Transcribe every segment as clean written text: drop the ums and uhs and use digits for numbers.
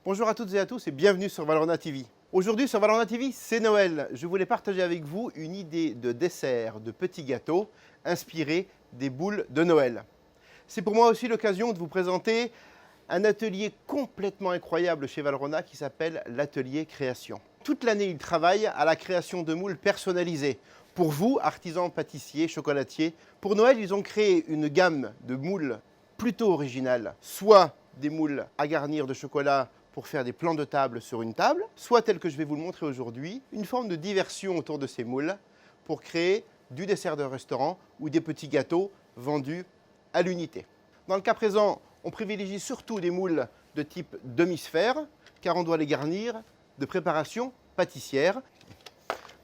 Bonjour à toutes et à tous et bienvenue sur Valrhona TV. Aujourd'hui sur Valrhona TV, c'est Noël. Je voulais partager avec vous une idée de dessert, de petits gâteaux inspirés des boules de Noël. C'est pour moi aussi l'occasion de vous présenter un atelier complètement incroyable chez Valrhona qui s'appelle l'atelier création. Toute l'année, ils travaillent à la création de moules personnalisées. Pour vous, artisans, pâtissiers, chocolatiers, pour Noël, ils ont créé une gamme de moules plutôt originales, soit des moules à garnir de chocolat pour faire des plans de table sur une table, soit tel que je vais vous le montrer aujourd'hui, une forme de diversion autour de ces moules pour créer du dessert de restaurant ou des petits gâteaux vendus à l'unité. Dans le cas présent, on privilégie surtout des moules de type demi-sphère, car on doit les garnir de préparation pâtissière.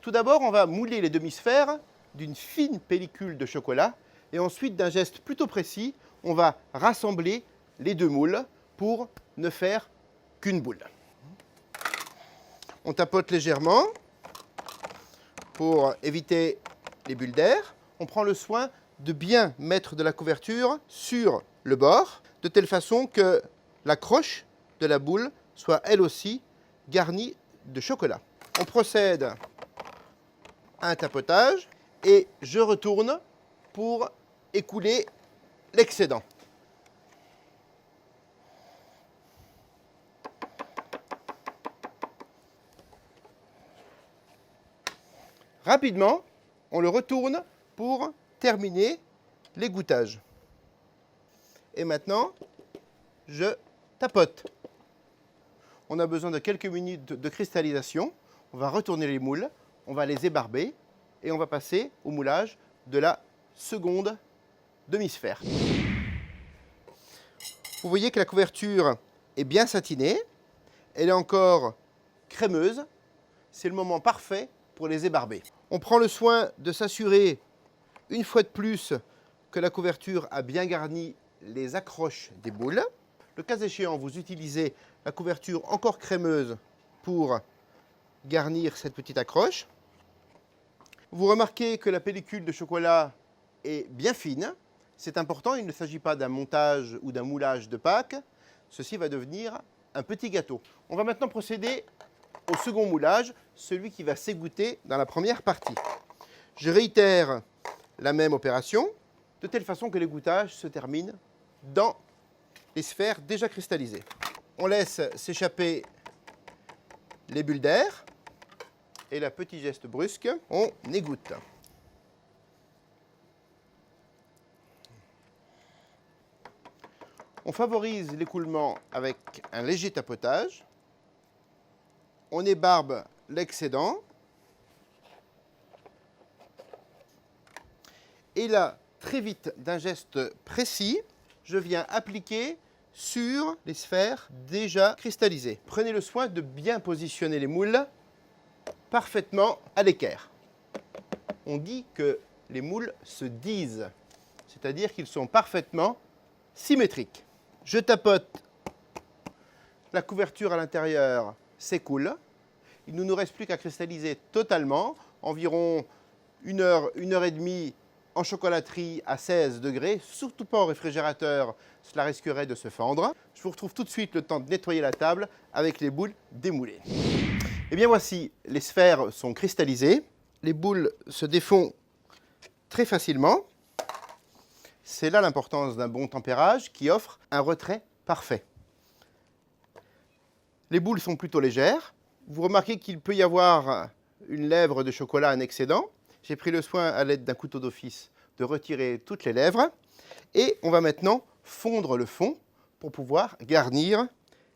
Tout d'abord, on va mouler les demi-sphères d'une fine pellicule de chocolat et ensuite, d'un geste plutôt précis, on va rassembler les deux moules pour ne faire qu'une boule. On tapote légèrement pour éviter les bulles d'air. On prend le soin de bien mettre de la couverture sur le bord, de telle façon que la croche de la boule soit elle aussi garnie de chocolat. On procède à un tapotage et je retourne pour écouler l'excédent. Rapidement, on le retourne pour terminer l'égouttage. Et maintenant, je tapote. On a besoin de quelques minutes de cristallisation. On va retourner les moules, on va les ébarber et on va passer au moulage de la seconde demi-sphère. Vous voyez que la couverture est bien satinée, elle est encore crémeuse. C'est le moment parfait pour les ébarber. On prend le soin de s'assurer une fois de plus que la couverture a bien garni les accroches des boules. Le cas échéant, vous utilisez la couverture encore crémeuse pour garnir cette petite accroche. Vous remarquez que la pellicule de chocolat est bien fine. C'est important, il ne s'agit pas d'un montage ou d'un moulage de Pâques. Ceci va devenir un petit gâteau. On va maintenant procéder au second moulage, celui qui va s'égoutter dans la première partie. Je réitère la même opération, de telle façon que l'égouttage se termine dans les sphères déjà cristallisées. On laisse s'échapper les bulles d'air et là, petit geste brusque, on égoutte. On favorise l'écoulement avec un léger tapotage. On ébarbe l'excédent. Et là, très vite, d'un geste précis, je viens appliquer sur les sphères déjà cristallisées. Prenez le soin de bien positionner les moules parfaitement à l'équerre. On dit que les moules se disent, c'est-à-dire qu'ils sont parfaitement symétriques. Je tapote, la couverture à l'intérieur s'écoule. Il ne nous reste plus qu'à cristalliser totalement, environ une heure et demie en chocolaterie à 16 degrés, surtout pas au réfrigérateur, cela risquerait de se fendre. Je vous retrouve tout de suite le temps de nettoyer la table avec les boules démoulées. Et bien voici, les sphères sont cristallisées, les boules se défont très facilement. C'est là l'importance d'un bon tempérage qui offre un retrait parfait. Les boules sont plutôt légères. Vous remarquez qu'il peut y avoir une lèvre de chocolat, un excédent. J'ai pris le soin, à l'aide d'un couteau d'office, de retirer toutes les lèvres. Et on va maintenant fondre le fond pour pouvoir garnir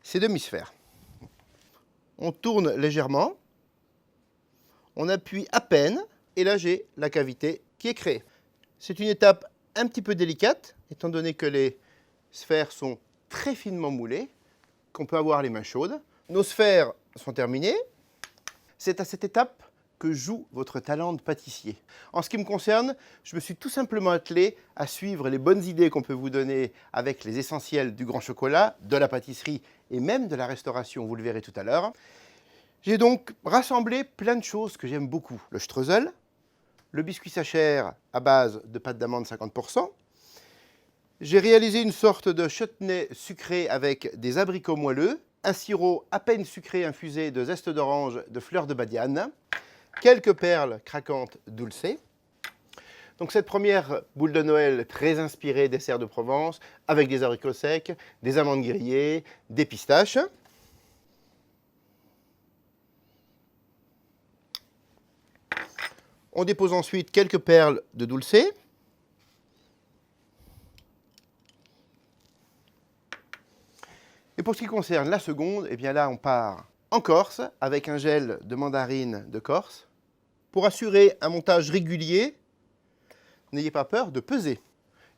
ces demi-sphères. On tourne légèrement, on appuie à peine, et là j'ai la cavité qui est créée. C'est une étape un petit peu délicate, étant donné que les sphères sont très finement moulées, qu'on peut avoir les mains chaudes. Nos sphères sont terminées. C'est à cette étape que joue votre talent de pâtissier. En ce qui me concerne, je me suis tout simplement attelé à suivre les bonnes idées qu'on peut vous donner avec les essentiels du grand chocolat, de la pâtisserie et même de la restauration, vous le verrez tout à l'heure. J'ai donc rassemblé plein de choses que j'aime beaucoup. Le streusel, le biscuit sacher à base de pâte d'amande 50%. J'ai réalisé une sorte de chutney sucré avec des abricots moelleux, un sirop à peine sucré infusé de zeste d'orange, de fleurs de badiane, quelques perles craquantes dulce. Donc cette première boule de Noël très inspirée dessert de Provence, avec des haricots secs, des amandes grillées, des pistaches. On dépose ensuite quelques perles de dulce. Et pour ce qui concerne la seconde, eh bien là on part en Corse avec un gel de mandarine de Corse. Pour assurer un montage régulier, n'ayez pas peur de peser.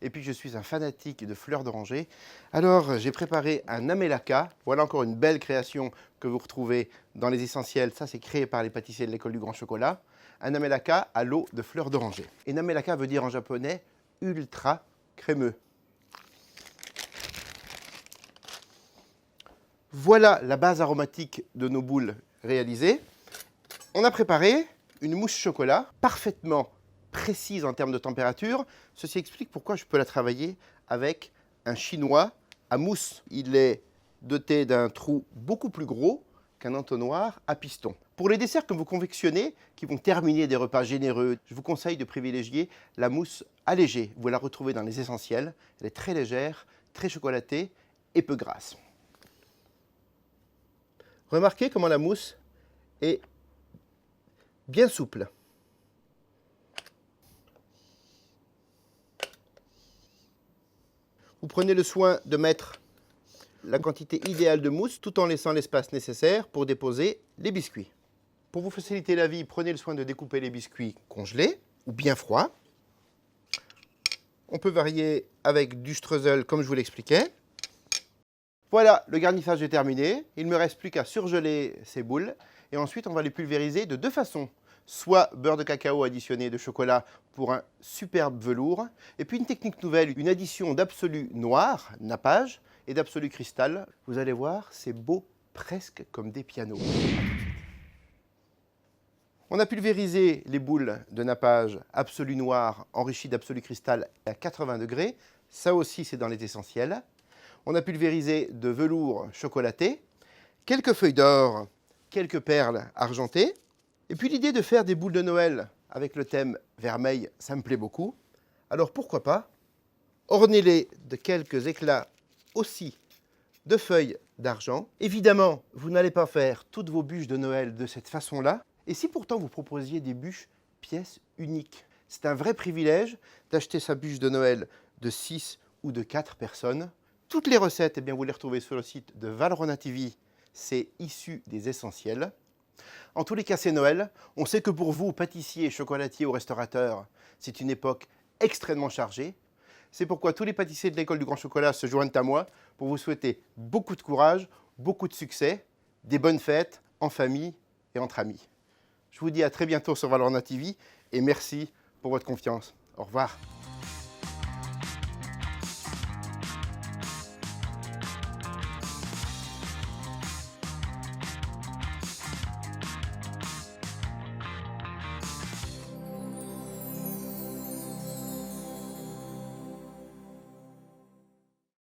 Et puis je suis un fanatique de fleurs d'oranger. Alors j'ai préparé un amelaka. Voilà encore une belle création que vous retrouvez dans les essentiels. Ça c'est créé par les pâtissiers de l'école du grand chocolat. Un amelaka à l'eau de fleurs d'oranger. Et namelaka veut dire en japonais ultra crémeux. Voilà la base aromatique de nos boules réalisées. On a préparé une mousse chocolat parfaitement précise en termes de température. Ceci explique pourquoi je peux la travailler avec un chinois à mousse. Il est doté d'un trou beaucoup plus gros qu'un entonnoir à piston. Pour les desserts que vous confectionnez, qui vont terminer des repas généreux, je vous conseille de privilégier la mousse allégée. Vous la retrouvez dans les essentiels. Elle est très légère, très chocolatée et peu grasse. Remarquez comment la mousse est bien souple. Vous prenez le soin de mettre la quantité idéale de mousse tout en laissant l'espace nécessaire pour déposer les biscuits. Pour vous faciliter la vie, prenez le soin de découper les biscuits congelés ou bien froids. On peut varier avec du streusel comme je vous l'expliquais. Voilà, le garnissage est terminé. Il ne me reste plus qu'à surgeler ces boules. Et ensuite, on va les pulvériser de deux façons. Soit beurre de cacao additionné de chocolat pour un superbe velours. Et puis une technique nouvelle, une addition d'absolu noir, nappage, et d'absolu cristal. Vous allez voir, c'est beau presque comme des pianos. On a pulvérisé les boules de nappage absolu noir enrichi d'absolu cristal à 80 degrés. Ça aussi, c'est dans les essentiels. On a pulvérisé de velours chocolaté, quelques feuilles d'or, quelques perles argentées. Et puis l'idée de faire des boules de Noël avec le thème vermeil, ça me plaît beaucoup. Alors pourquoi pas ornez-les de quelques éclats aussi de feuilles d'argent. Évidemment, vous n'allez pas faire toutes vos bûches de Noël de cette façon-là. Et si pourtant vous proposiez des bûches pièces uniques? C'est un vrai privilège d'acheter sa bûche de Noël de 6 ou de 4 personnes. Toutes les recettes, eh bien, vous les retrouvez sur le site de Valrhona TV. C'est issu des essentiels. En tous les cas, c'est Noël. On sait que pour vous, pâtissiers, chocolatiers ou restaurateurs, c'est une époque extrêmement chargée. C'est pourquoi tous les pâtissiers de l'école du grand chocolat se joignent à moi pour vous souhaiter beaucoup de courage, beaucoup de succès, des bonnes fêtes en famille et entre amis. Je vous dis à très bientôt sur Valrhona TV et merci pour votre confiance. Au revoir.